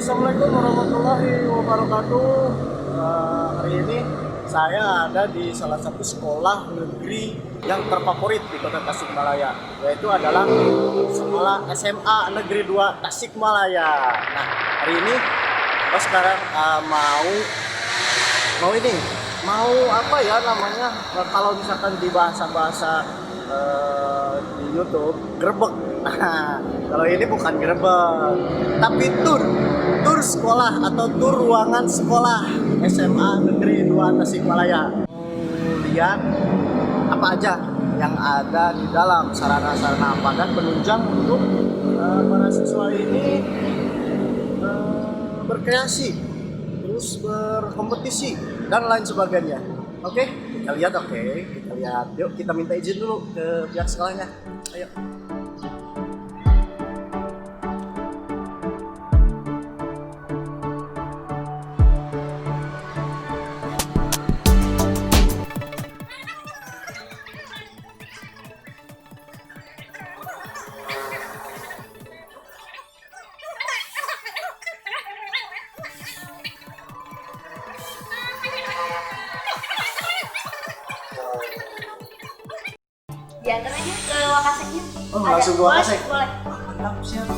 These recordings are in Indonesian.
Assalamualaikum warahmatullahi wabarakatuh. Hari ini saya ada di salah satu sekolah negeri yang terfavorit di Kota Tasikmalaya, yaitu adalah sekolah SMA Negeri 2 Tasikmalaya. Nah, hari ini sekarang mau apa ya namanya? Kalau misalkan di bahasa di YouTube gerbek. Nah, kalau ini bukan gerbek, tapi tur sekolah atau tur ruangan sekolah SMA Negeri 2 Tasikmalaya. Lihat apa aja yang ada di dalam, sarana-sarana apa dan penunjang untuk para siswa ini berkreasi, terus berkompetisi dan lain sebagainya. Oke, kita lihat. Kita lihat. Yuk, kita minta izin dulu ke pihak sekolahnya. Ayo. Diantar aja ke Wakaseknya. Oh, langsung ke Wakasek? Boleh. Mantap, siap.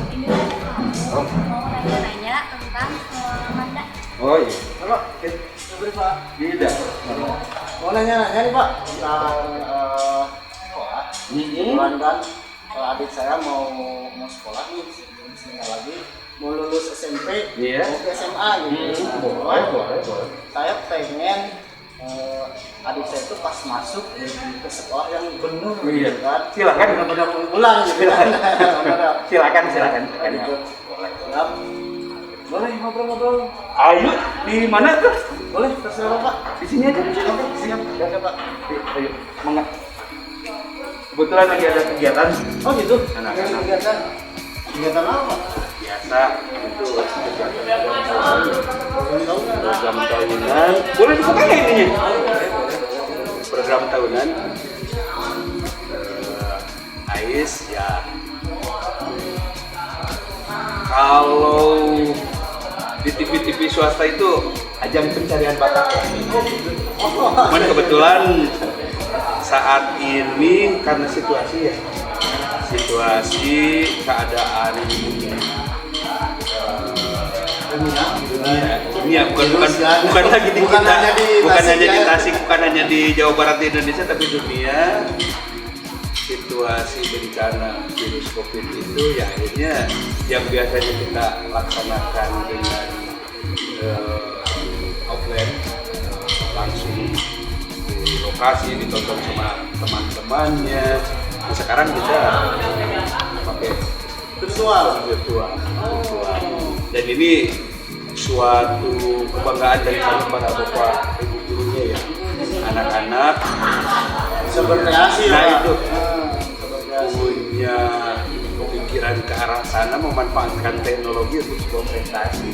Ini mau nanya-nanya tentang Manda. Oh iya, Halo, Pak. tidak. Mau nanya-nanya nih Pak tentang sekolah. Kebetulan kan adik saya mau sekolah nih, sebentar lagi mau lulus SMP, Iya. mau ke SMA gitu. Boleh. Saya pengen adik saya itu pas masuk ke sekolah yang benar, Iya. gitu kan? Silakan. Benar-benar pulang gitu kan? Silakan. Gitu. Siap. Boleh ngobrol-ngobrol? Ayo, di mana tuh? Boleh, terserah Pak. Di sini aja. Oke, siap. Oke Pak. Ayo, semangat. Kebetulan lagi ada kegiatan. Oh gitu. Anak-anak. Kegiatan apa Pak? Biasa itu kegiatan Tahunan. program tahunan. Boleh dibuka nggak ininya? Program tahunan. AIS ya. Kalau di TV swasta itu ajang pencarian bakat. Cuman kebetulan saat ini karena situasi keadaan dunia bukan lagi di Bukan kita, hanya di bukan Tasik hanya di ya. Tasik, bukan hanya di Jawa Barat di Indonesia, tapi dunia. Situasi bencana virus COVID itu ya akhirnya yang biasanya kita laksanakan dengan offline, langsung di lokasi ditonton sama teman-temannya. Nah, sekarang kita pakai Virtual. virtual. Dan ini suatu kebanggaan dari kami para bapak ibu gurunya ya, anak-anak Bisa berkreasi ya nah Pak. itu Berkreasi. punya pemikiran ke arah sana, memanfaatkan teknologi untuk sebuah prestasi.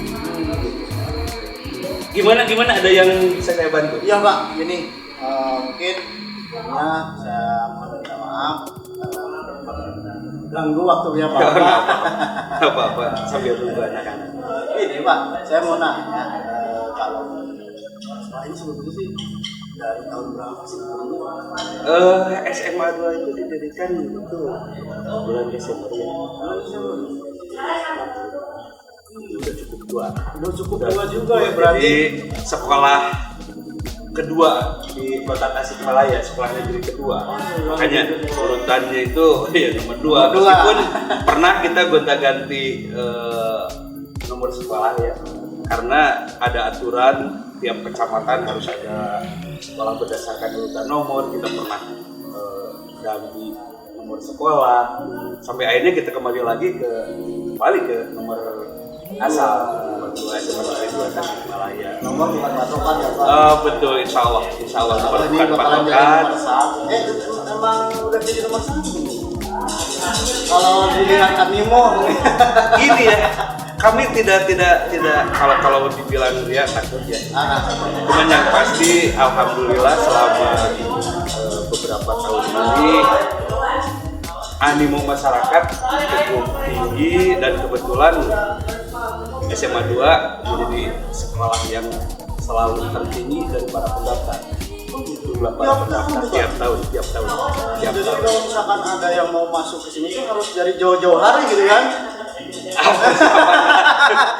Gimana ada yang bisa saya bantu? Iya Pak, gini mungkin saya meminta maaf karena ganggu waktunya Pak. Apa sambil tunggu anak-anak. Ini Pak, saya mau nanya kalau sekolah ini sebetulnya sih dari tahun berapa sih? SMA 2 itu didirikan itu bulan Desember ya. Udah cukup tua. Udah cukup tua juga ya berarti. Jadi sekolah kedua di Kota Tasikmalaya, sekolah negeri kedua. Makanya urutannya itu ya nomor 2. Meskipun pernah kita gonta-ganti nomor sekolah ya. Karena ada aturan tiap kecamatan harus ada sekolah berdasarkan urutan nomor. Kita pernah ganti nomor sekolah sampai akhirnya kita kembali ke nomor asal, nomor 2 SMA Negeri 2 Tasikmalaya. Nomor bukan patokan ya Pak. Betul, insya Allah nomor Ini bukan bakalan jadi patokan. nomor 1. Emang udah jadi nomor 1? Kalau dilihat animo Ini ya, kami tidak kalau dibilang ya takut ya. Cuman yang pasti alhamdulillah selama beberapa tahun ini animo masyarakat cukup tinggi dan kebetulan SMA 2 menjadi sekolah yang selalu tertinggi dari para pendaftar. Jumlah para pendaftar tiap tahun. Jadi kalau misalkan ada yang mau masuk ke sini kan harus dari jauh-jauh hari gitu kan.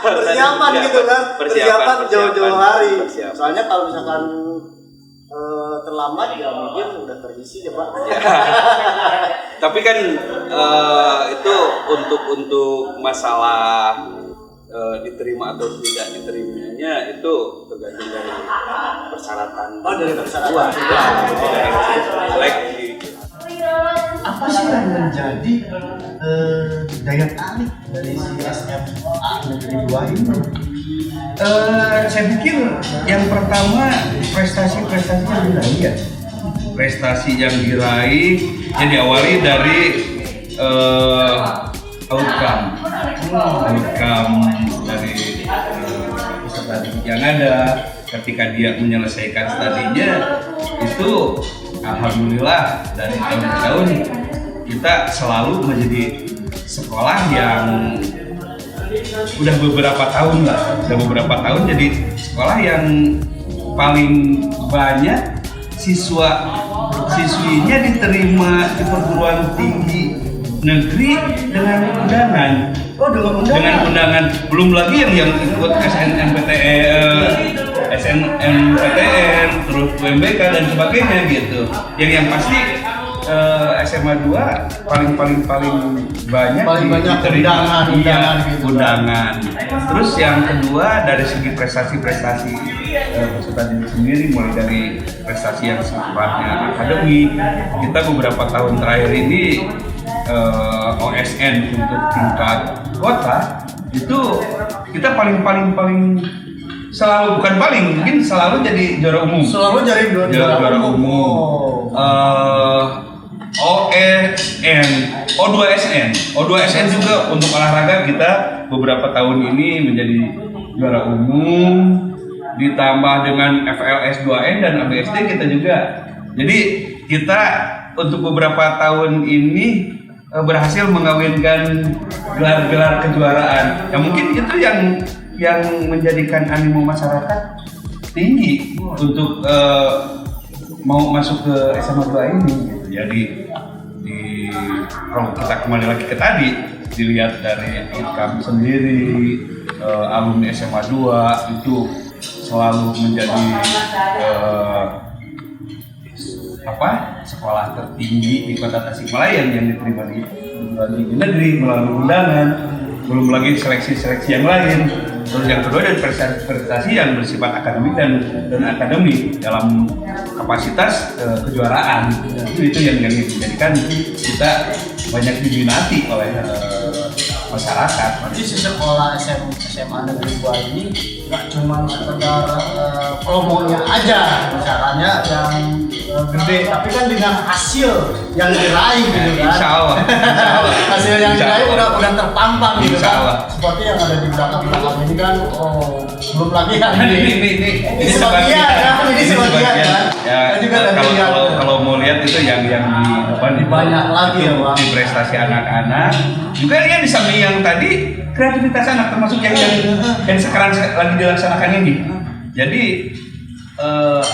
Persiapan gitu kan. Persiapan jauh-jauh hari. Soalnya kalau misalkan terlambat ya mungkin udah terisi ya Pak. Tapi kan itu untuk masalah diterima atau tidak diterimanya itu tergantung dari persyaratan. Oh, dari persyaratan. Seleksi. Apa sih yang menjadi daya tarik dari si SMA Negeri 2 ini? Saya pikir yang pertama prestasi-prestasi yang diraih ya. Prestasi yang diraih yang diawali dari outcome dari peserta didik yang ada ketika dia menyelesaikan studinya itu alhamdulillah dari tahun ke tahun kita selalu menjadi sekolah yang udah beberapa tahun jadi sekolah yang paling banyak siswinya diterima di perguruan tinggi negeri dengan undangan. Dengan undangan. Belum lagi yang ikut SNMPTN, terus UMBK dan sebagainya gitu. Yang pasti SMA 2 paling banyak diterima undangan. Terus yang kedua dari segi prestasi peserta didik sendiri mulai dari prestasi yang sifatnya akademik. Kita beberapa tahun terakhir ini OSN untuk tingkat kota itu kita paling selalu mungkin selalu jadi juara umum. Selalu jadi juara umum. O2SN juga untuk olahraga kita beberapa tahun ini menjadi juara umum, ditambah dengan FLS 2N dan ABSD kita juga. Jadi kita untuk beberapa tahun ini berhasil mengawinkan gelar-gelar kejuaraan. Yang mungkin itu yang menjadikan animo masyarakat tinggi untuk mau masuk ke SMA 2 ini gitu. Jadi kalau kita kembali lagi ke tadi dilihat dari outcome sendiri, alumni SMA 2 itu selalu menjadi sekolah tertinggi di Kota Tasikmalaya yang diterima di negeri melalui undangan, belum lagi seleksi yang lain. Terus yang kedua dari prestasi yang bersifat akademik dan akademik dalam kapasitas kejuaraan. Itu yang menjadikan kita banyak diminati oleh masyarakat. Jadi si sekolah SMA Negeri 2 ini nggak cuma sekedar promonya aja, misalnya yang gede, tapi kan dengan hasil yang diraih gitu kan. Insya Allah. Hasil yang diraih udah terpampang gitu kan. Insya Seperti yang ada di belakang ini kan, belum lagi kan ini sebagian kan. Ya, kalau mau lihat itu yang di depan banyak lagi ya Bang. Di prestasi anak-anak juga yang di samping yang tadi kreativitas anak termasuk yang sekarang lagi dilaksanakan ini. Jadi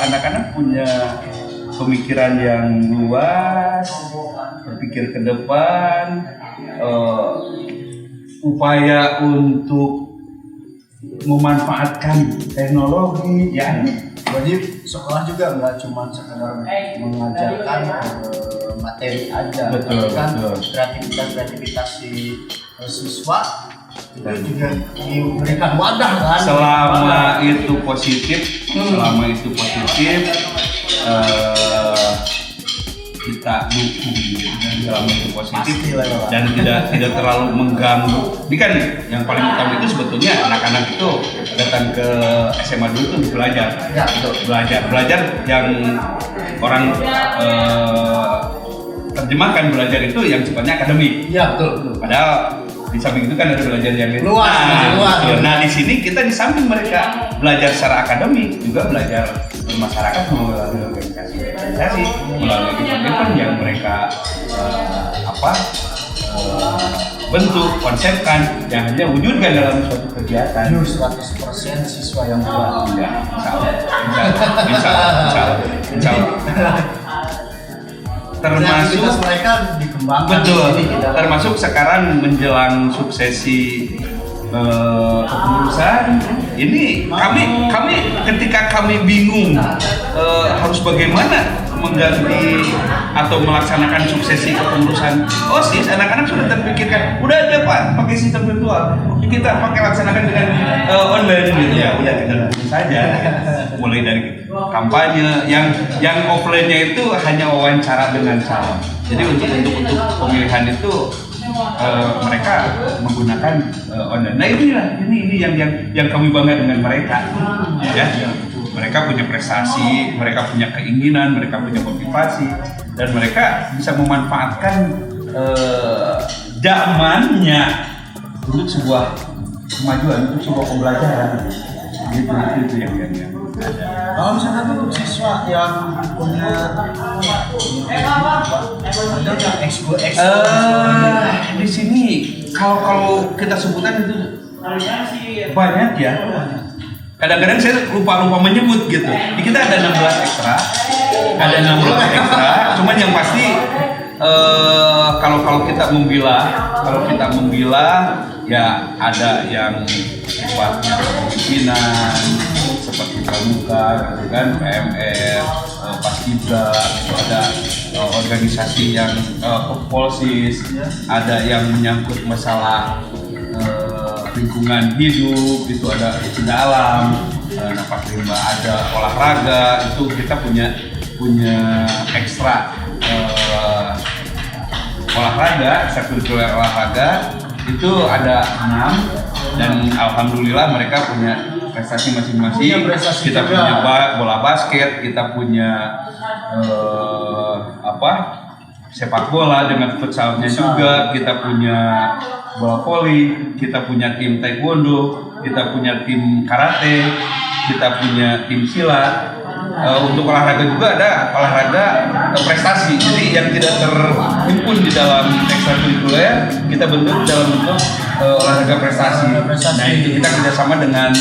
anak-anak punya pemikiran yang luas, berpikir ke depan, upaya untuk memanfaatkan teknologi ya. Jadi sekolah juga nggak cuma sekedar mengajarkan materi aja, kan kreativitas si siswa itu juga diberikan wadah kan. Selama itu positif, kita dukung selama itu positif dan tidak terlalu mengganggu. Ini kan yang paling utama itu sebetulnya anak-anak itu datang ke SMA dulu itu belajar. Ya, betul. Belajar yang orang terjemahkan belajar itu yang sifatnya akademik. Iya, betul. Padahal di samping itu kan ada belajar yang Luas. Nah, di sini kita di samping mereka belajar secara akademik juga belajar bermasyarakat melalui organisasi, melalui event-event yang mereka bentuk, konsepkan, yang hanya wujudkan dalam suatu kegiatan. 100% siswa yang kuat. Ya, insya Allah. Termasuk Kreativitas mereka dikembangkan. betul, di sini, termasuk sekarang menjelang suksesi kepengurusan ini kami ketika kami bingung harus bagaimana mengganti atau melaksanakan suksesi kepengurusan OSIS, anak-anak sudah terpikirkan udah aja Pak pakai sistem virtual, kita pakai laksanakan dengan online gitu ya, udah kita lakukan saja mulai dari kampanye yang offline-nya itu hanya wawancara dengan calon. Jadi untuk pemilihan itu mereka menggunakan online. Nah ini yang kami bangga dengan mereka, ya. Mereka punya prestasi, mereka punya keinginan, mereka punya motivasi, dan mereka bisa memanfaatkan zamannya untuk sebuah kemajuan, untuk sebuah pembelajaran. Itu yang kalau misalkan untuk siswa yang punya di sini kalau kita sebutkan itu banyak ya. Kadang-kadang saya lupa menyebut gitu. Di kita ada 16 ekstra, cuman yang pasti kalau kita membilah ya ada yang sifatnya kepemimpinan seperti pramuka gitu kan, PMR, Paskibra, ada organisasi yang Polsis, ada yang menyangkut masalah lingkungan hidup, itu ada cinta alam, nafas rimba, ada olahraga, itu kita punya ekstra olahraga, ekstrakurikuler olahraga itu ada 6 dan alhamdulillah mereka punya prestasi masing-masing. Kita punya bola basket, kita punya sepak bola dengan futsalnya juga, kita punya bola voli, kita punya tim taekwondo, kita punya tim karate, kita punya tim silat. Untuk olahraga juga ada olahraga prestasi, jadi yang tidak terhimpun di dalam ekstrakurikuler kita bentuk dalam bentuk olahraga prestasi. Nah itu kita kerjasama dengan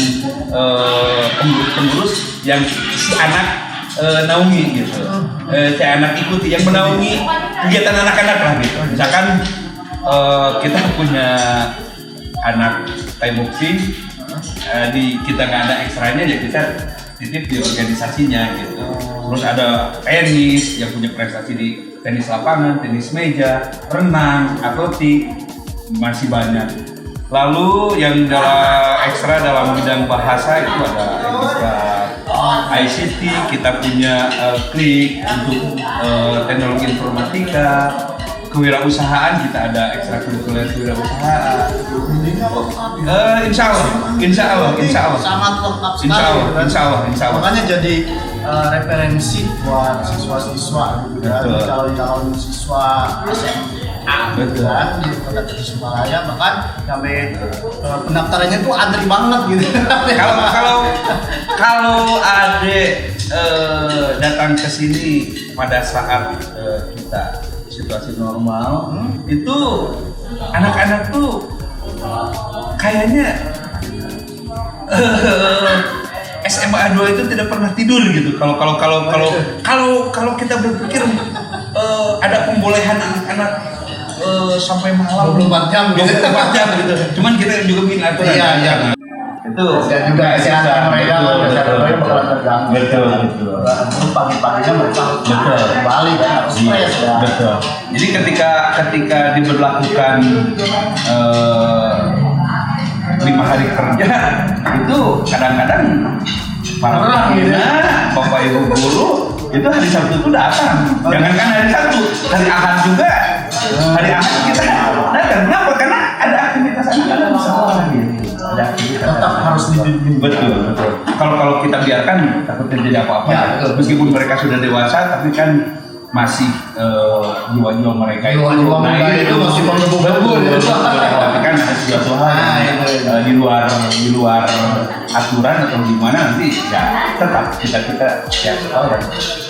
pengurus yang si anak naungi gitu, si anak ikuti yang menaungi kegiatan anak-anak lah gitu. Misalkan kita punya anak Thai boxing, kita nggak ada ekstranya ya kita titip di organisasinya gitu. Terus ada tenis yang punya prestasi di tenis lapangan, tenis meja, renang, atletik, masih banyak. Lalu yang ekstra dalam bidang bahasa itu ada etika, ICT, kita punya klik untuk teknologi informatika, kewirausahaan kita ada ekstrakurikuler kewirausahaan. Insya Allah. Sangat lengkap sekali. Insya Allah. Makanya jadi referensi buat siswa-siswa gitu kan. Calon siswa SMA gitu kan di Kota Tasikmalaya, bahkan sampai pendaftarannya tuh antri banget gitu. Kalau adik datang ke sini pada saat kita situasi normal, itu anak-anak tuh kayaknya SMA 2 itu tidak pernah tidur gitu. Kalau kita berpikir ada pembolehan anak-anak sampai malam 24 jam gitu. Cuman kita juga bikin aturan. Iya. Itu juga kesehatan mereka bakalan terganggu. Betul. Pagi-paginya mereka kembali kan harus stres ya. Betul. Jadi ketika diberlakukan 5 hari kerja itu kadang-kadang para pengguna, bapak ibu guru itu hari Sabtu itu datang. Jangankan hari Sabtu, hari Ahad juga. Hari Ahad kita datang. Kenapa? Karena ada aktivitas anak-anak di sekolah gitu. Tetap harus dibimbing. Betul. Kalau kita biarkan takut terjadi apa-apa. Ya, betul. Meskipun mereka sudah dewasa, tapi kan masih jiwa-jiwa mereka Jiwa-jiwa mereka itu masih menggebu-gebu ya. Tapi kan ada suatu hal di luar aturan atau gimana nanti ya tetap kita setiap sekolah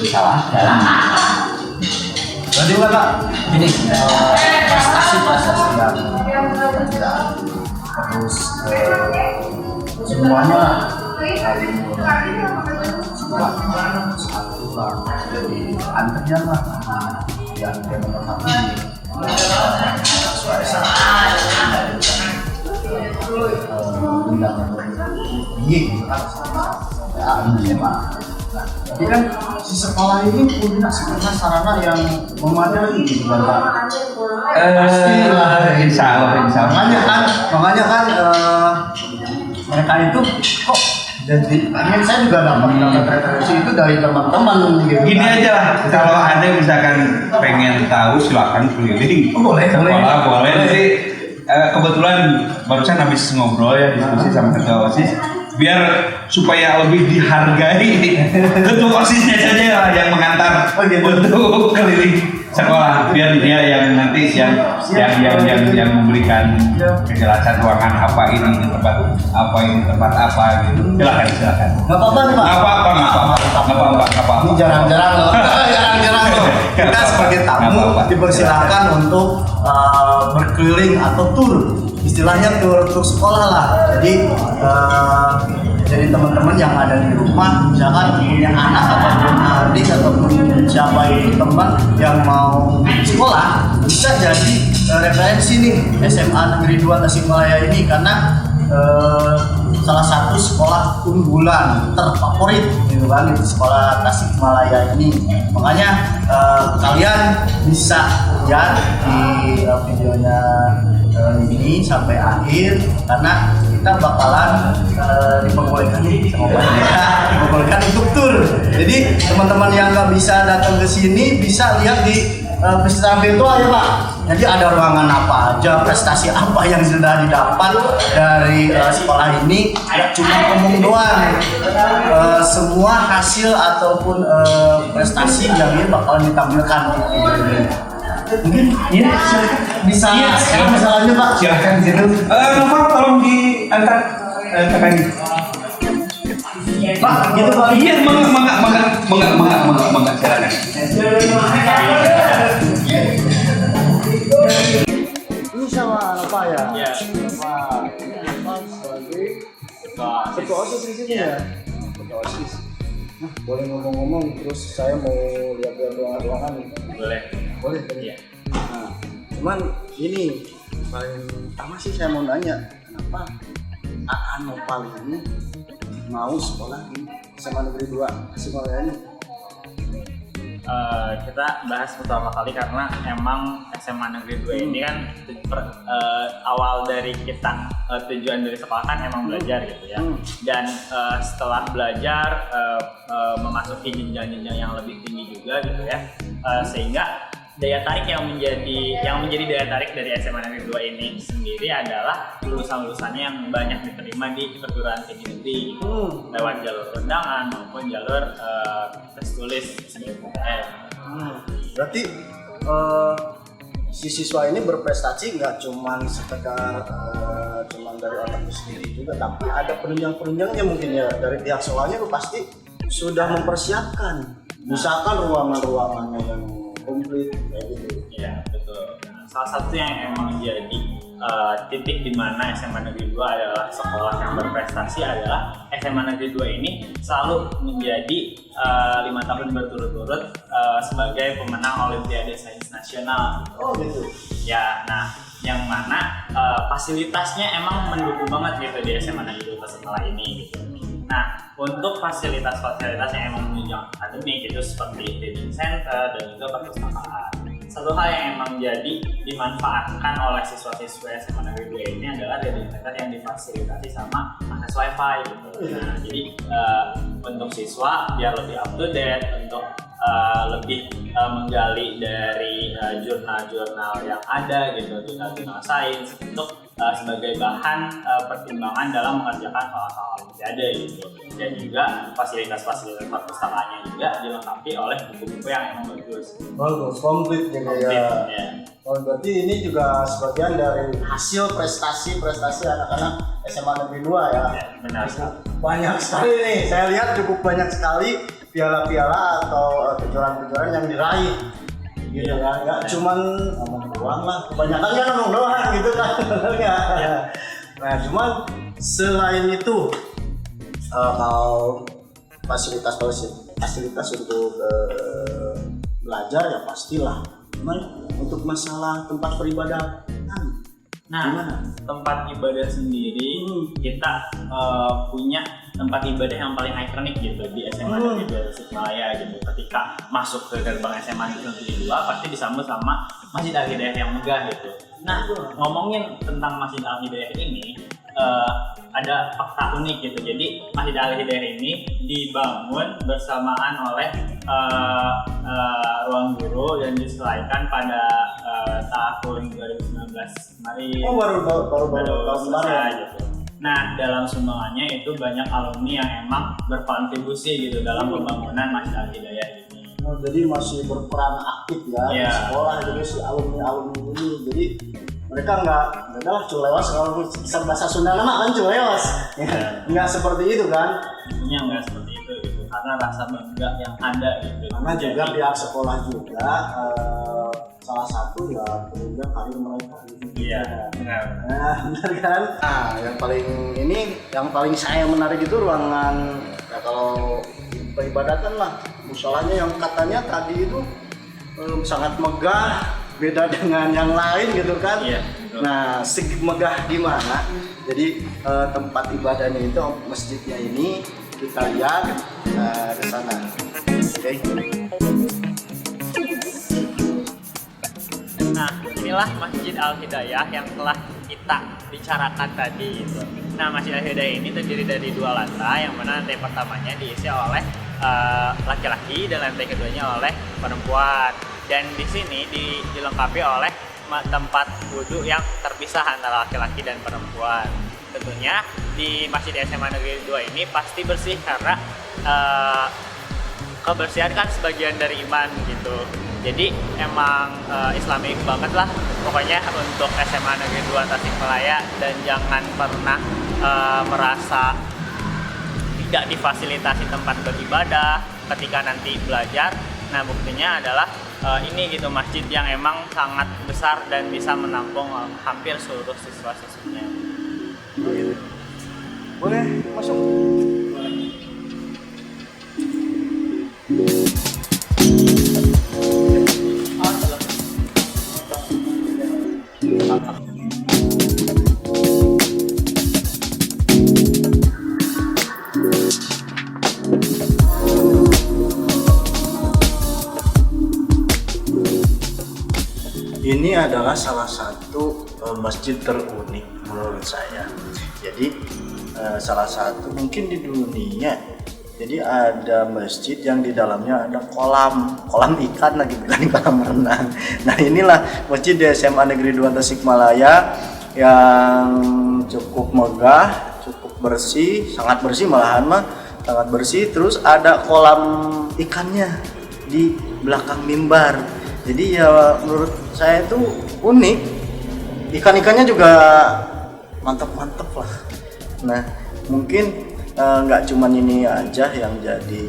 disalahkan. Berarti Pak, ini prestasi yang terus semuanya satu lah, jadi antrian lah yang nomor satu sesuai undangan gitu kan tapi kan si sekolah ini punya sebenarnya sarana yang memadai gitu kan Pak. Pastilah, Insya Allah. Makanya kan mereka itu kok jadi saya juga dapat referensi itu dari teman-teman gitu. Gini aja lah, kalau ada misalkan pengen tahu silakan keliling. Boleh. Boleh. Nanti kebetulan barusan habis ngobrol ya diskusi sama ketua OSIS biar supaya lebih dihargai ketua OSISnya saja lah yang mengantar untuk keliling sekolah biar dia yang nanti yang memberikan kejelasan ruangan apa ini tempat apa gitu. Silakan. Nggak apa-apa nih Pak. Nggak apa-apa. Ini jarang-jarang loh. Kita sebagai tamu dipersilakan untuk berkeliling atau tur. Istilahnya tur sekolah lah. Jadi teman-teman yang ada di rumah, misalkan punya anak ataupun adik ataupun siapa itu teman yang mau sekolah, bisa jadi referensi nih SMA Negeri 2 Tasikmalaya ini karena salah satu sekolah unggulan terfavorit gitu kan di sekolah Tasikmalaya ini. Makanya kalian bisa lihat di videonya ini sampai akhir karena kita bakalan diperbolehkan untuk tur. Jadi teman-teman yang nggak bisa datang ke sini bisa lihat di secara virtual ya Pak. Jadi ada ruangan apa aja, prestasi apa yang sudah didapat dari sekolah ini. Nggak cuma ngomong doang. Semua hasil ataupun prestasi yang ini bakalan ditampilkan di video ini. Mungkin ya bisa lanjut Pak. Silakan di situ. Nova tolong diantar kakaknya. Pak, gitu Pak. Iya, mangga silakan. Ini sama apa ya? Iya. Pak sebagai ketua OSIS di sini ya. Ketua OSIS. Nah, boleh ngomong-ngomong terus saya mau lihat ruangan-ruangan nih. Boleh. Iya. Nah, cuman ini paling pertama sih saya mau nanya, kenapa Nopal ini mau sekolah di SMA Negeri 2 Tasikmalaya ini? Kita bahas pertama kali karena emang SMA Negeri 2 ini kan awal dari kita tujuan dari sekolah kan emang belajar gitu ya. Dan setelah belajar memasuki jenjang-jenjang yang lebih tinggi juga gitu ya, sehingga daya tarik yang menjadi daya tarik dari SMA Negeri 2 ini sendiri adalah lulusan-lulusannya yang banyak diterima di perguruan tinggi negeri lewat jalur undangan maupun jalur tes tulis SBMPTN. Berarti si siswa ini berprestasi nggak cuma sekedar cuman dari otaknya sendiri juga, tapi ada penunjang-penunjangnya mungkin ya dari pihak sekolahnya itu pasti sudah mempersiapkan, misalkan ruangan-ruangannya yang komplit kayak gitu. Iya betul. Nah, salah satu yang emang jadi titik di mana SMA Negeri 2 adalah sekolah yang berprestasi adalah SMA Negeri 2 ini selalu menjadi 5 tahun berturut-turut sebagai pemenang Olimpiade Sains Nasional. Oh gitu. Ya, nah yang mana fasilitasnya emang mendukung banget gitu di SMA Negeri 2 Tasikmalaya ini gitu. Nah, untuk fasilitas-fasilitas yang emang menunjang akademik itu seperti training center dan juga perpustakaan. Satu hal yang emang jadi dimanfaatkan oleh siswa-siswa SMA Negeri 2 ini adalah training center yang difasilitasi sama akses wifi gitu. Nah, jadi untuk siswa biar lebih up to date untuk lebih menggali dari jurnal-jurnal yang ada gitu, jurnal-jurnal sains untuk sebagai bahan pertimbangan dalam mengerjakan soal-soal olimpiade gitu. Dan juga fasilitas-fasilitas perpustakaannya juga dilengkapi oleh buku-buku yang emang bagus. Bagus, komplit gitu ya. Ya. Oh, berarti ini juga sebagian dari hasil prestasi anak-anak SMA Negeri 2 ya. Ya, benar. Banyak sekali nih, saya lihat cukup banyak sekali piala-piala atau kejuaraan-kejuaraan yang diraih gitu ya, nggak cuman ngomong doang lah, kebanyakan kan ngomong doang gitu kan. Nah cuman selain itu kalau fasilitas untuk belajar ya pastilah. Cuman untuk masalah tempat beribadah Nah, gimana? tempat ibadah sendiri kita punya tempat ibadah yang paling ikonik gitu di SMA Negeri 2 Tasikmalaya gitu. Ketika masuk ke gerbang SMA Negeri 2 pasti disambut sama Masjid Al-Hidayah yang megah gitu. Nah, ngomongin tentang Masjid Al-Hidayah ini ada fakta unik gitu. Jadi Masjid Al-Hidayah ini dibangun bersamaan oleh ruang guru dan diselesaikan pada tahun 2019 kemarin. Oh baru selesai gitu. Nah, dalam sumbangannya itu banyak alumni yang emang berkontribusi gitu dalam pembangunan Masjid Al-Hidayah ini. Oh, jadi masih berperan aktif ya di sekolah jadi si alumni ini. Jadi mereka nggak culewas kalau bisa bahasa Sunda nama kan culewas. Nggak seperti itu kan? Tentunya nggak seperti itu gitu, karena rasa bangga yang ada gitu. Karena juga pihak sekolah juga salah satu ya penunjang karir mereka gitu. Iya, benar. Nah, benar kan? Nah, yang paling saya menarik itu ruangan ya kalau peribadatan lah, musolanya yang katanya tadi itu sangat megah, beda dengan yang lain gitu kan? Iya, betul. Nah, segi megah di mana? Jadi tempat ibadahnya itu masjidnya ini kita lihat ke sana. Oke. Nah, inilah Masjid Al-Hidayah yang telah kita bicarakan tadi gitu. Nah, Masjid Al-Hidayah ini terdiri dari 2 lantai, yang mana lantai pertamanya diisi oleh laki-laki dan lantai keduanya oleh perempuan. Dan di sini dilengkapi oleh tempat wudhu yang terpisah antara laki-laki dan perempuan. Tentunya di Masjid SMA Negeri 2 ini pasti bersih karena kebersihan kan sebagian dari iman gitu. Jadi emang Islami banget lah pokoknya untuk SMA Negeri 2 Tasikmalaya, dan jangan pernah merasa tidak difasilitasi tempat beribadah ketika nanti belajar. Nah, buktinya adalah ini gitu, masjid yang emang sangat besar dan bisa menampung hampir seluruh siswa-siswinya. Boleh masuk. Ini adalah salah satu masjid terunik menurut saya. Jadi salah satu mungkin di dunia. Jadi ada masjid yang di dalamnya ada kolam ikan lagi, bukan kolam renang. Nah, inilah masjid di SMA Negeri 2 Tasikmalaya yang cukup megah, cukup bersih, sangat bersih malahan mah, sangat bersih. Terus ada kolam ikannya di belakang mimbar. Jadi ya menurut saya itu unik. Ikan-ikannya juga mantap-mantap lah. Nah, mungkin nggak cuman ini aja yang jadi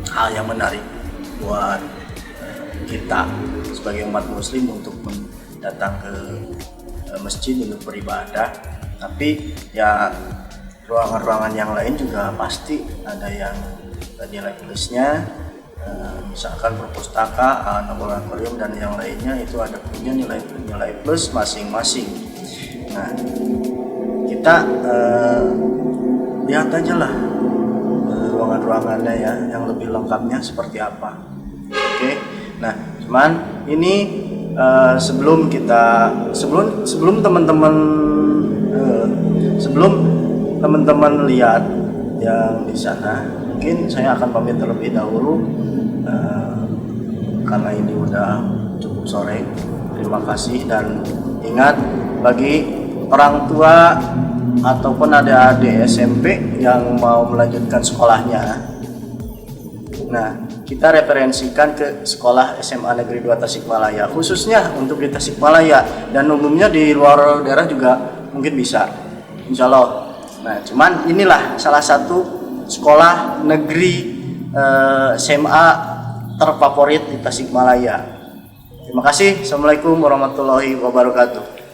hal yang menarik buat kita sebagai umat muslim untuk datang ke masjid untuk beribadah, tapi ya ruangan-ruangan yang lain juga pasti ada yang nilai plusnya. Misalkan perpustakaan, laboratorium dan yang lainnya itu ada punya nilai plus masing-masing. Nah, kita lihat aja lah ruangan-ruangannya ya, yang lebih lengkapnya seperti apa. Oke. Nah, cuman ini sebelum teman-teman lihat yang di sana, mungkin saya akan pamit terlebih dahulu karena ini udah cukup sore. Terima kasih, dan ingat bagi orang tua ataupun adik-adik SMP yang mau melanjutkan sekolahnya, nah kita referensikan ke sekolah SMA Negeri 2 Tasikmalaya, khususnya untuk di Tasikmalaya, dan umumnya di luar daerah juga mungkin bisa, insya Allah. Nah cuman inilah salah satu sekolah negeri SMA terfavorit di Tasikmalaya. Terima kasih. Assalamualaikum warahmatullahi wabarakatuh.